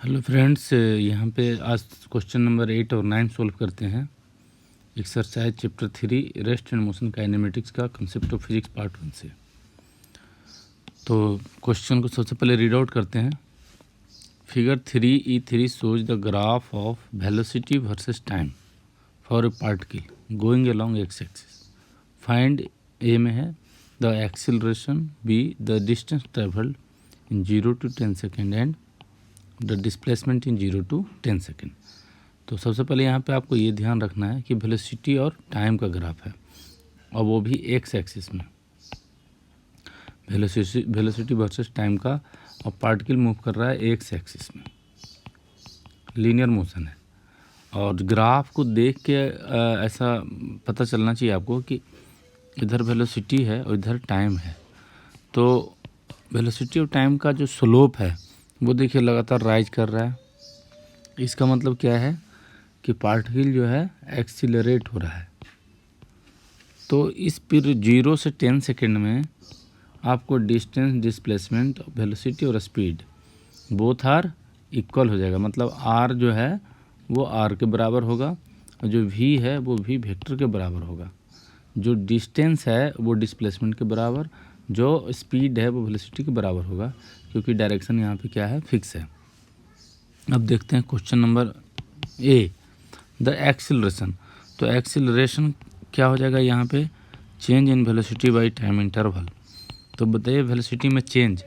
Hello friends, यहाँ पे आज क्वेश्चन नंबर 8 और 9 सॉल्व करते हैं। Exercise chapter 3 rest and motion kinematics का कंसेप्ट ऑफ फिजिक्स पार्ट 1 से। तो क्वेश्चन को सबसे पहले रीड आउट करते हैं। Figure 3E3 shows the graph of velocity versus time for a particle going along x axis. Find a में है the acceleration, b the distance travelled in 0 to 10 second and the displacement in 0 to 10 second. तो सबसे पहले यहाँ पे आपको ये ध्यान रखना है कि वेलोसिटी और टाइम का ग्राफ है, और वो भी एक्स एक्सिस में। वेलोसिटी वर्सेस टाइम का, और पार्टिकल मूव कर रहा है एक्स एक्सिस में, लीनियर मोशन है। और ग्राफ को देख के ऐसा पता चलना चाहिए आपको कि इधर वेलोसिटी है और इधर टाइम है। तो वेलोसिटी और टाइम का जो स्लोप है वो देखिए लगातार राइज कर रहा है। इसका मतलब क्या है कि पार्टिकल जो है एक्सीलरेट हो रहा है। तो इस फिर 0 से 10 सेकेंड में आपको डिस्टेंस, डिस्प्लेसमेंट, वेलोसिटी और स्पीड बोथ आर इक्वल हो जाएगा। मतलब आर जो है वो आर के बराबर होगा, और जो वी है वो वी वेक्टर के बराबर होगा। जो डिस्टेंस है वो डिस्प्लेसमेंट के बराबर, जो स्पीड है वो वेलोसिटी के बराबर होगा, क्योंकि डायरेक्शन यहाँ पे क्या है, फिक्स है। अब देखते हैं question number A, the acceleration. तो एक्सीलरेशन क्या हो जाएगा यहाँ पे, change in velocity by time interval. तो बताइए वेलोसिटी में चेंज,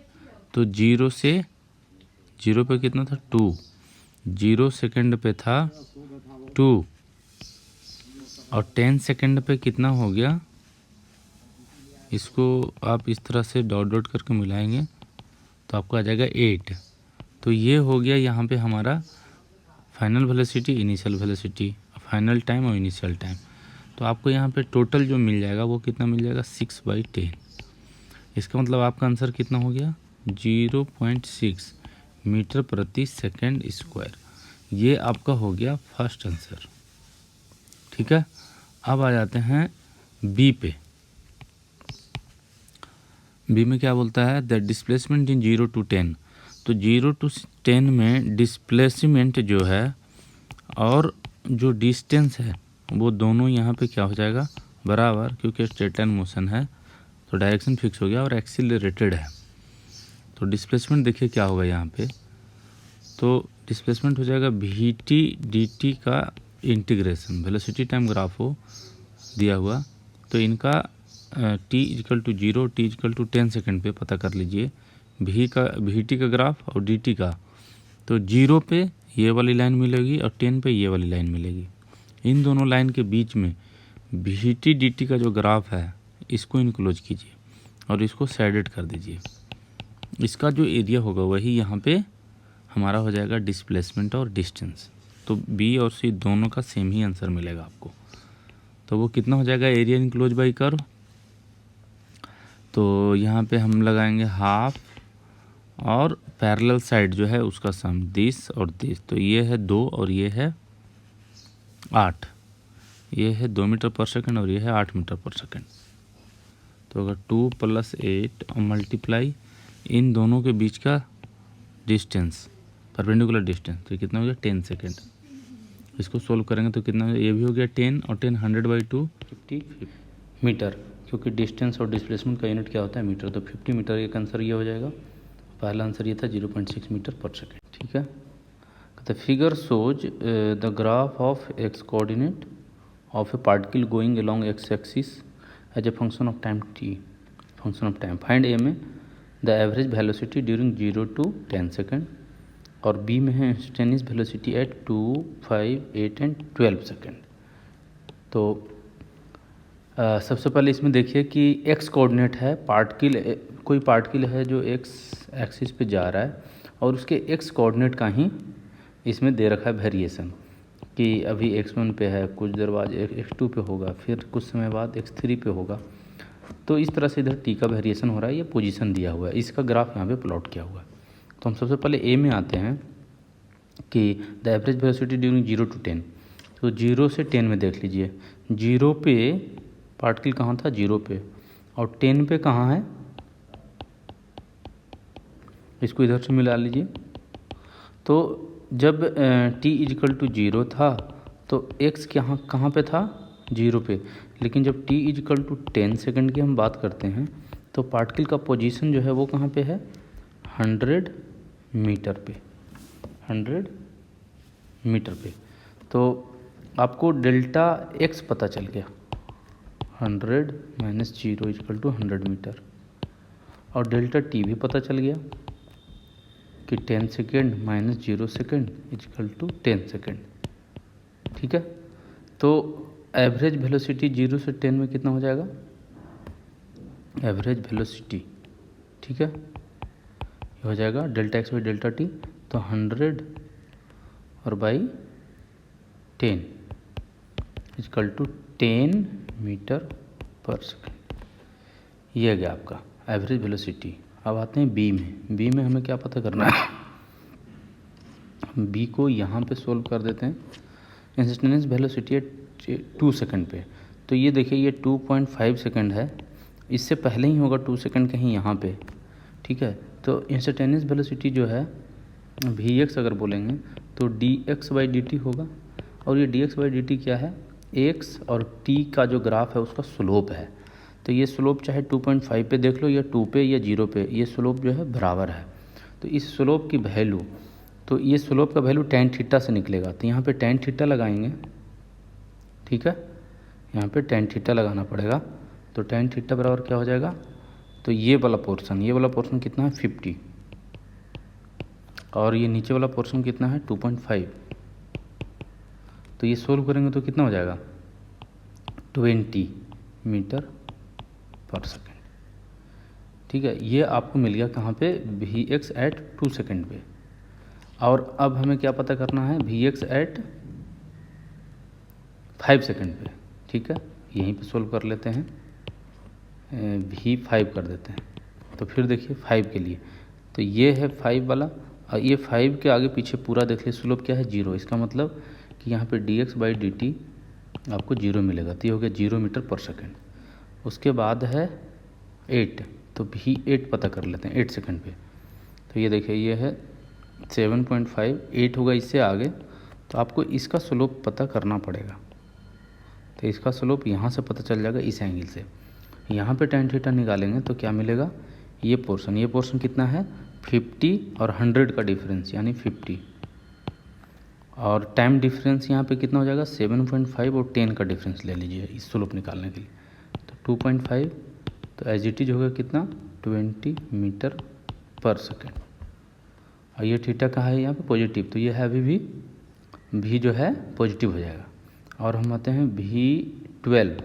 तो 0 से 0 पे कितना था 2, 0 सेकेंड पे था 2, और 10 सेकेंड पे कितना हो गया। इसको आप इस तरह से डॉट डॉट करके मिलाएंगे तो आपको आ जाएगा 8। तो ये हो गया यहाँ पे हमारा final velocity, initial velocity, final time और इनिशियल टाइम। तो आपको यहाँ पे टोटल जो मिल जाएगा वो कितना मिल जाएगा, 6/10। इसका मतलब आपका आंसर कितना हो गया, 0.6 मीटर प्रति सेकेंड स्क्वायर। ये आपका हो गया फर्स्ट आंसर। ठीक है, अब आ जाते हैं बी पे। बी में क्या बोलता है, द डिस्प्लेसमेंट इन 0 to 10। तो 0 to 10 में डिस्प्लेसमेंट जो है और जो डिस्टेंस है वो दोनों यहाँ पे क्या हो जाएगा, बराबर, क्योंकि स्ट्रेट लाइन मोशन है तो डायरेक्शन फिक्स हो गया और एक्सीलरेटेड है। तो डिस्प्लेसमेंट देखिए क्या होगा यहाँ पे, तो डिस्प्लेसमेंट हो जाएगा वी डी टी का इंटीग्रेशन, वेलोसिटी टाइम ग्राफ हो दिया हुआ, तो इनका t equal to 0, t equal to 10 second पे पता कर लीजिए वी टी का ग्राफ और डी टी का। तो 0 पे ये वाली लाइन मिलेगी और 10 पे ये वाली लाइन मिलेगी। इन दोनों लाइन के बीच में वी टी डी टी का जो ग्राफ है इसको इनक्लोज कीजिए और इसको शेडेड कर दीजिए। इसका जो एरिया होगा वही यहाँ पे हमारा हो जाएगा डिस्प्लेसमेंट और डिस्टेंस। तो बी और सी दोनों का सेम ही आंसर मिलेगा आपको। तो वो कितना हो जाएगा, एरिया इनक्लोज बाई कर्व। तो यहाँ पे हम लगाएंगे हाफ, और पैरेलल साइड जो है उसका सम 10 और 10। तो ये है 2 और ये है 8। ये है 2 मीटर पर सेकंड और ये है 8 मीटर पर सेकंड। तो अगर 2 + 8 और मल्टीप्लाई इन दोनों के बीच का डिस्टेंस, परपेंडिकुलर डिस्टेंस, तो कितना हो गया 10 सेकेंड। इसको सोल्व करेंगे तो कितना, ये भी हो गया 10 और 10 100/2 50 मीटर, क्योंकि डिस्टेंस और डिस्प्लेसमेंट का यूनिट क्या होता है, मीटर। तो 50 मीटर एक आंसर ये हो जाएगा। पहला आंसर ये था 0.6 मीटर पर सेकेंड। ठीक है, the figure shows the graph of x coordinate of a particle going along x axis as a function of time t, function of time. Find a में the average velocity during 0 to 10 second, और b में है instantaneous velocity at 2, 5, 8 and 12 second. तो सबसे पहले इसमें देखिए कि एक्स कोऑर्डिनेट है, पार्टिकल, कोई पार्टिकल है जो एक्स एक्सिस पे जा रहा है और उसके एक्स कोऑर्डिनेट का ही इसमें दे रखा है वेरिएशन, कि अभी x1 पे है, कुछ देर बाद x2 पे होगा, फिर कुछ समय बाद x3 पे होगा। तो इस तरह से इधर t का वेरिएशन हो रहा है, ये पोजीशन दिया हुआ है, इसका ग्राफ यहाँ पे प्लॉट किया हुआ है। तो हम सबसे पहले ए में आते हैं कि the average velocity during 0 to 10। तो 0 से 10 में देख लीजिए, 0 पे पार्टिकल कहाँ था, 0 पे, और 10 पे कहाँ है, इसको इधर से मिला लीजिए। तो जब t इजिकल टू 0 था तो x कहाँ पे था, 0 पे। लेकिन जब t इजिकल टू 10 सेकेंड की हम बात करते हैं तो पार्टिकल का पोजीशन जो है वो कहाँ पे है, 100 मीटर पे, 100 मीटर पे। तो आपको डेल्टा x पता चल गया, 100 माइनस 0 इजिकल टू 100 मीटर। और डेल्टा t भी पता चल गया कि 10 second minus 0 second is equal to 10 second. ठीक है, तो एवरेज वेलोसिटी 0 से 10 में कितना हो जाएगा, एवरेज वेलोसिटी, ठीक है, ये हो जाएगा delta x by delta t। तो 100 और बाई 10 इजिकल टू 10 मीटर पर सेकेंड। ये है गया आपका एवरेज वेलोसिटी। अब आते हैं बी में। बी में हमें क्या पता करना है, हम बी को यहाँ पे सोल्व कर देते हैं। इंस्टेंटेनियस वेलोसिटी है 2 सेकंड पे, तो ये देखिए ये 2.5 सेकंड है, इससे पहले ही होगा 2 सेकंड कहीं यहाँ पे। ठीक है, तो इंस्टेंटेनियस वेलोसिटी जो है वी एक्स अगर बोलेंगे तो D x by D T होगा। और ये D x by D T क्या है, एक्स और टी का जो ग्राफ है उसका स्लोप है। तो ये स्लोप चाहे 2.5 पे देख लो या 2 पे या 0 पे, ये स्लोप जो है बराबर है। तो इस स्लोप की वैल्यू, तो ये स्लोप का वैल्यू tan थीटा से निकलेगा। तो यहाँ पे tan थीटा लगाएंगे, ठीक है, यहाँ पे tan थीटा लगाना पड़ेगा। तो tan थीटा बराबर क्या हो जाएगा, तो ये वाला पोर्शन कितना है 50, और ये नीचे वाला पोर्शन कितना है 2.5। तो ये सोल्व करेंगे तो कितना हो जाएगा 20 मीटर पर सेकेंड। ठीक है, ये आपको मिल गया कहाँ पे, वी एक्स एट 2 सेकेंड पे। और अब हमें क्या पता करना है, वी एक्स एट 5 सेकेंड पे। ठीक है, यहीं पे सोल्व कर लेते हैं, V5 कर देते हैं। तो फिर देखिए 5 के लिए, तो ये है 5 वाला, और ये 5 के आगे पीछे पूरा देख लीजिए स्लोप क्या है 0। इसका मतलब कि यहाँ पे dx बाई डी टी आपको 0 मिलेगा। तो ये हो गया 0 मीटर पर सेकेंड। उसके बाद है 8, तो V8 पता कर लेते हैं 8 सेकेंड पे। तो ये देखिए ये है 7.5, 8 होगा इससे आगे, तो आपको इसका स्लोप पता करना पड़ेगा। तो इसका स्लोप यहाँ से पता चल जाएगा इस एंगल से। यहाँ पे tan थीटा निकालेंगे तो क्या मिलेगा, ये पोर्शन कितना है 50 और 100 का डिफरेंस यानी 50, और टाइम डिफरेंस यहाँ पे कितना हो जाएगा 7.5 और 10 का डिफरेंस ले लीजिए इस स्लोप निकालने के लिए। तो 2.5, तो एज इट इज होगा कितना 20 मीटर पर सेकेंड। और ये थीटा कहाँ है यहाँ पे पॉजिटिव, तो ये है अभी भी भी जो है पॉजिटिव हो जाएगा। और हम आते हैं V12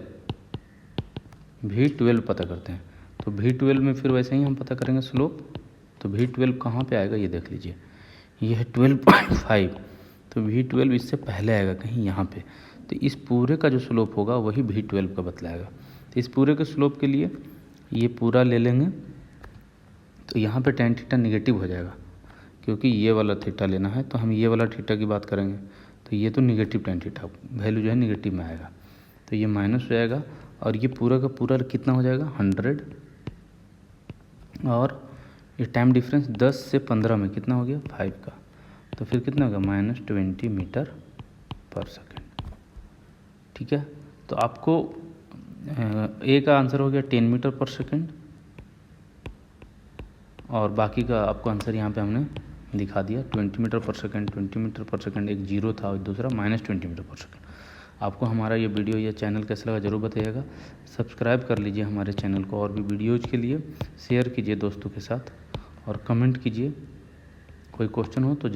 पता करते हैं। तो V12 में फिर वैसे ही हम पता करेंगे स्लोप। तो V12 कहाँ पे आएगा ये देख लीजिए, ये है 12.5, तो V12 इससे पहले आएगा कहीं यहाँ पे। तो इस पूरे का जो स्लोप होगा वही V12 का बतलाएगा। तो इस पूरे के स्लोप के लिए ये पूरा ले लेंगे, तो यहाँ पे tan थीटा निगेटिव हो जाएगा क्योंकि ये वाला थीटा लेना है, तो हम ये वाला थीटा की बात करेंगे। तो ये तो निगेटिव tan थीटा वैल्यू जो है निगेटिव में आएगा, तो ये माइनस हो जाएगा। और ये पूरा का पूरा कितना हो जाएगा 100, और ये टाइम डिफरेंस 10 से 15 में कितना हो गया 5 का, तो फिर कितना होगा -20 मीटर पर सेकेंड। ठीक है, तो आपको ए का आंसर हो गया 10 मीटर पर सेकेंड, और बाकी का आपको आंसर यहाँ पे हमने दिखा दिया 20 मीटर पर सेकेंड, 20 मीटर पर सेकेंड, एक 0 था और दूसरा -20 मीटर पर सेकेंड। आपको हमारा ये वीडियो या चैनल कैसा लगा ज़रूर बताइएगा। सब्सक्राइब कर लीजिए हमारे चैनल को, और भी वीडियोज़ के लिए शेयर कीजिए दोस्तों के साथ, और कमेंट कीजिए। कोई क्वेश्चन हो तो